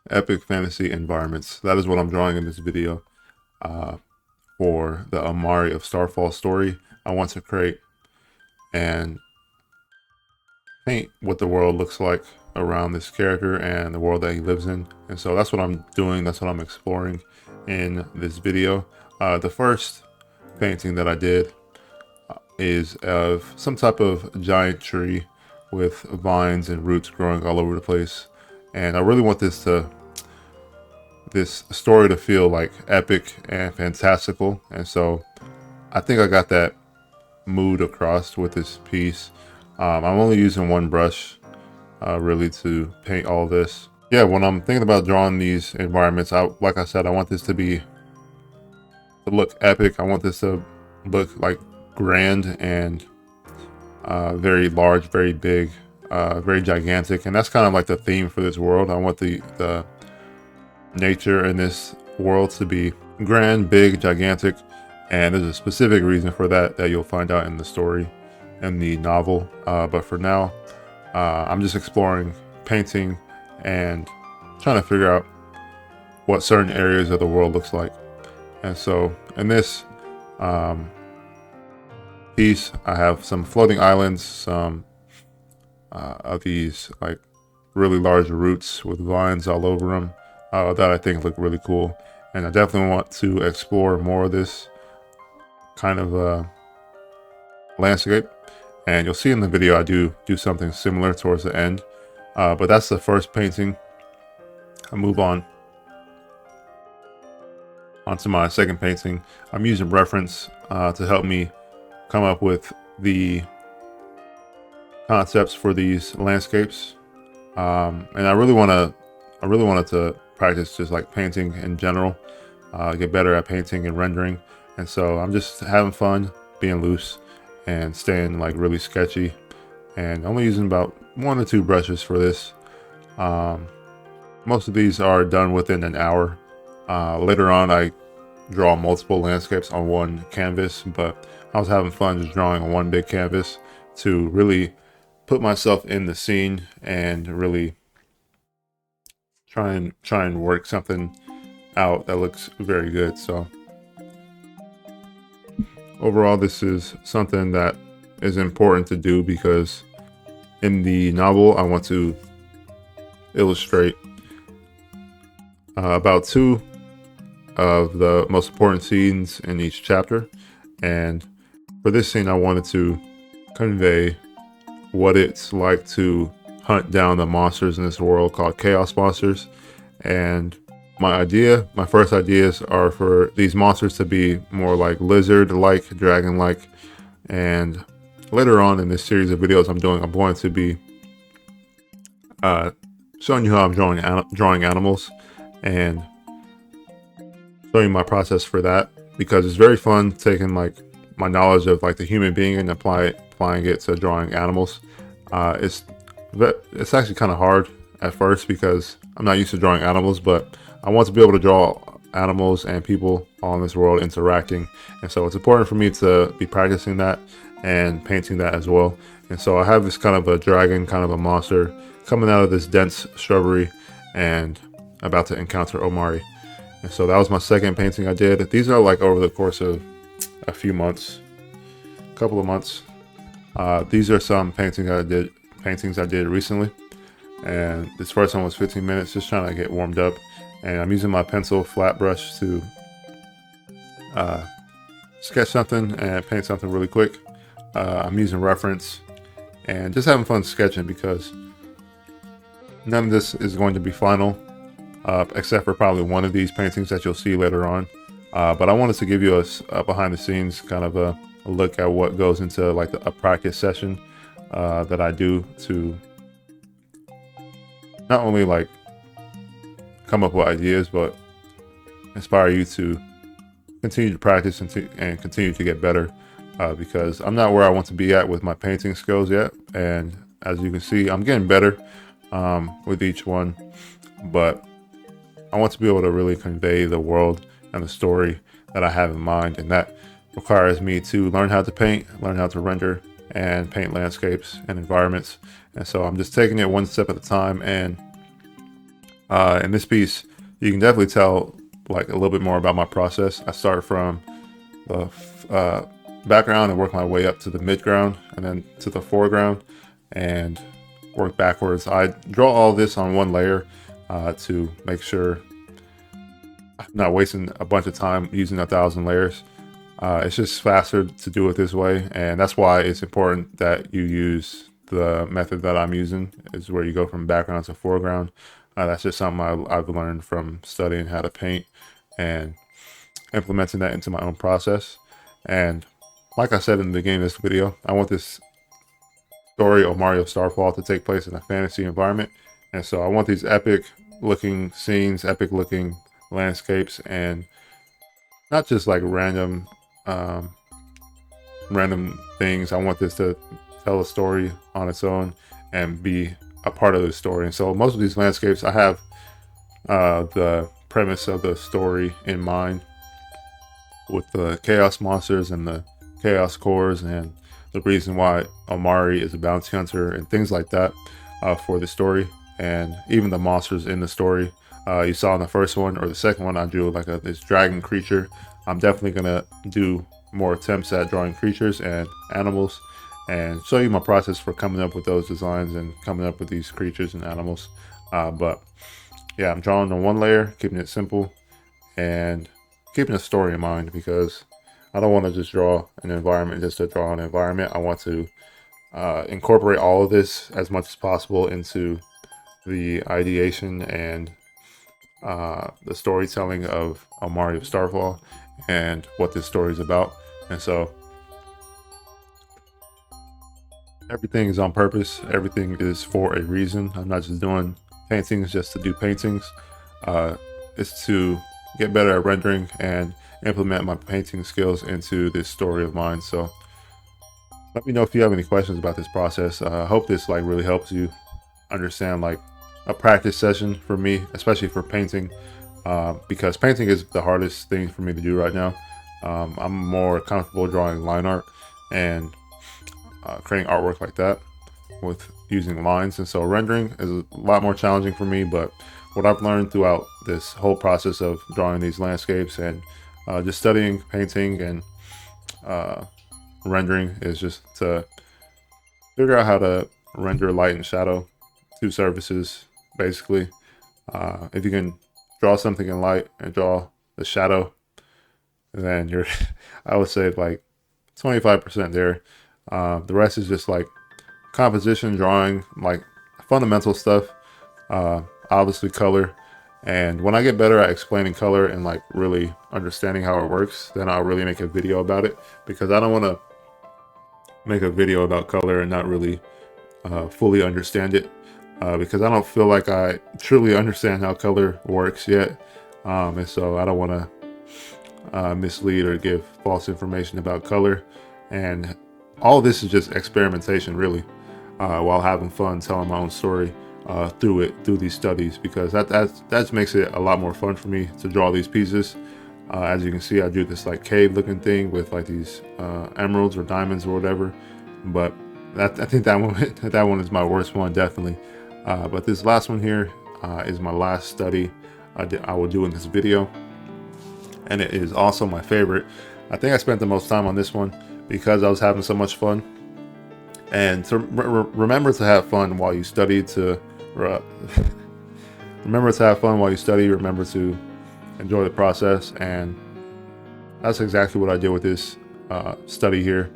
epic fantasy environments. That is what I'm drawing in this video for the Omari of Starfall story. I want to create and paint what the world looks like around this character and the world that he lives in. And so that's what I'm doing. That's what I'm exploring in this video. The first painting that I did is of some type of giant tree with vines and roots growing all over the place. And I really want this story to feel like epic and fantastical. And so I think I got that mood across with this piece. I'm only using one brush really to paint all this. Yeah, when I'm thinking about drawing these environments, like I said, I want this to look epic. I want this to look like grand and very large, very big, very gigantic. And that's kind of like the theme for this world. I want the nature in this world to be grand, big, gigantic, and there's a specific reason for that you'll find out in the story and the novel. But for now, I'm just exploring painting and trying to figure out what certain areas of the world looks like. And so in this piece, I have some floating islands, some of these like really large roots with vines all over them that I think look really cool. And I definitely want to explore more of this kind of landscape. And you'll see in the video I do something similar towards the end. But that's the first painting. I move on onto my second painting. I'm using reference to help me come up with the concepts for these landscapes. And I really wanted to practice just like painting in general, get better at painting and rendering. And so I'm just having fun, being loose and staying like really sketchy, and only using about 1 or 2 brushes for this. Most of these are done within an hour. Later on I draw multiple landscapes on one canvas, but I was having fun just drawing on one big canvas to really put myself in the scene and really try and work something out that looks very good. So overall, this is something that is important to do because in the novel I want to illustrate about 2 of the most important scenes in each chapter. And for this scene I wanted to convey what it's like to hunt down the monsters in this world called chaos monsters. And my first ideas are for these monsters to be more like lizard-like, dragon-like. And later on in this series of videos I'm going to be showing you how I'm drawing animals and showing my process for that, because it's very fun taking like my knowledge of like the human being and applying it to drawing animals. It's actually kind of hard at first because I'm not used to drawing animals, but I want to be able to draw animals and people all in this world interacting. And so it's important for me to be practicing that and painting that as well. And so I have this kind of a dragon, kind of a monster coming out of this dense shrubbery and about to encounter Omari. And so that was my second painting I did. These are like over the course of a few months, a couple of months. These are some paintings I did recently. And this first one was 15 minutes, just trying to get warmed up. And I'm using my pencil flat brush to sketch something and paint something really quick. I'm using reference and just having fun sketching because none of this is going to be final, except for probably one of these paintings that you'll see later on. But I wanted to give you a behind the scenes kind of a look at what goes into like a practice session that I do to not only like come up with ideas, but inspire you to continue to practice and continue to get better, because I'm not where I want to be at with my painting skills yet. And as you can see, I'm getting better with each one, but I want to be able to really convey the world and the story that I have in mind. And that requires me to learn how to paint, learn how to render, and paint landscapes and environments. And so I'm just taking it one step at a time and In this piece, you can definitely tell like a little bit more about my process. I start from the background and work my way up to the midground and then to the foreground and work backwards. I draw all this on one layer to make sure I'm not wasting a bunch of time using 1,000 layers. It's just faster to do it this way, and that's why it's important that you use the method that I'm using, is where you go from background to foreground. That's just something I've learned from studying how to paint and implementing that into my own process. And like I said in the beginning of this video, I want this story of Mario Starfall to take place in a fantasy environment. And so I want these epic looking scenes, epic looking landscapes, and not just like um, random things. I want this to tell a story on its own and be a part of the story. And so most of these landscapes, I have the premise of the story in mind, with the chaos monsters and the chaos cores and the reason why Omari is a bounty hunter and things like that for the story, and even the monsters in the story. You saw in the first one or the second one, I drew like this dragon creature. I'm definitely gonna do more attempts at drawing creatures and animals and show you my process for coming up with those designs and coming up with these creatures and animals. But yeah, I'm drawing on one layer, keeping it simple and keeping a story in mind, because I don't want to just draw an environment just to draw an environment. I want to incorporate all of this as much as possible into the ideation and the storytelling of Mario Starfall and what this story is about. And so everything is on purpose. Everything is for a reason. I'm not just doing paintings just to do paintings. It's to get better at rendering and implement my painting skills into this story of mine. So let me know if you have any questions about this process. I hope this like really helps you understand like a practice session for me, especially for painting, because painting is the hardest thing for me to do right now. I'm more comfortable drawing line art and creating artwork like that with using lines, and so rendering is a lot more challenging for me. But what I've learned throughout this whole process of drawing these landscapes and just studying painting and rendering is just to figure out how to render light and shadow, two surfaces basically. If you can draw something in light and draw the shadow, then you're I would say like 25% there. The rest is just like composition, drawing, like fundamental stuff, obviously color. And when I get better at explaining color and like really understanding how it works, then I'll really make a video about it, because I don't want to make a video about color and not really fully understand it, because I don't feel like I truly understand how color works yet. And so I don't want to mislead or give false information about color. And all this is just experimentation, really, while having fun telling my own story through these studies, because that makes it a lot more fun for me to draw these pieces. As you can see, I drew this like cave looking thing with like these emeralds or diamonds or whatever, but I think that one that one is my worst one, definitely. But this last one here is my last study I will do in this video, and it is also my favorite. I think I spent the most time on this one because I was having so much fun. And to remember to have fun while you study. Remember to have fun while you study. Remember to enjoy the process, and that's exactly what I did with this study here.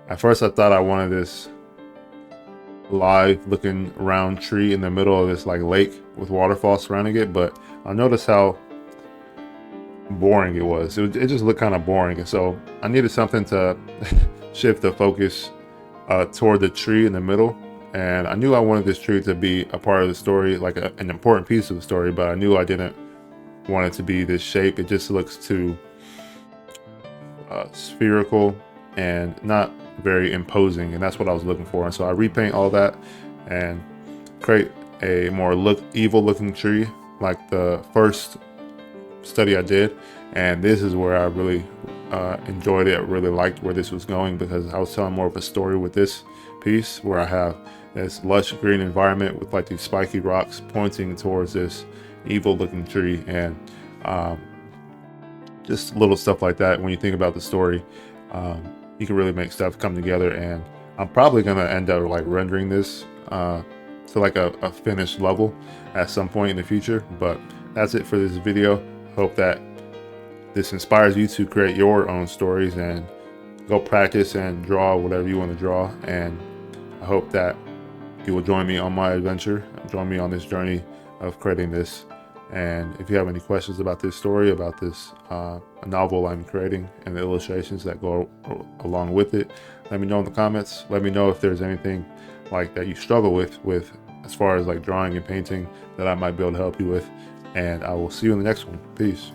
At first, I thought I wanted this live looking round tree in the middle of this like lake with waterfall surrounding it, but I noticed how boring it was. It just looked kind of boring, and so I needed something to shift the focus toward the tree in the middle. And I knew I wanted this tree to be a part of the story, like an important piece of the story, but I knew I didn't want it to be this shape. It just looks too spherical and not very imposing, and that's what I was looking for. And so I repaint all that and create a more evil looking tree like the first study I did. And this is where I really enjoyed it. I really liked where this was going, because I was telling more of a story with this piece, where I have this lush green environment with like these spiky rocks pointing towards this evil looking tree. And just little stuff like that. When you think about the story, you can really make stuff come together. And I'm probably gonna end up like rendering this to like a finished level at some point in the future. But that's it for this video. Hope that this inspires you to create your own stories and go practice and draw whatever you want to draw. And I hope that you will join me on my adventure, join me on this journey of creating this. And if you have any questions about this story, about this novel I'm creating, and the illustrations that go along with it, let me know in the comments. Let me know if there's anything like that you struggle with as far as like drawing and painting that I might be able to help you with. And I will see you in the next one. Peace.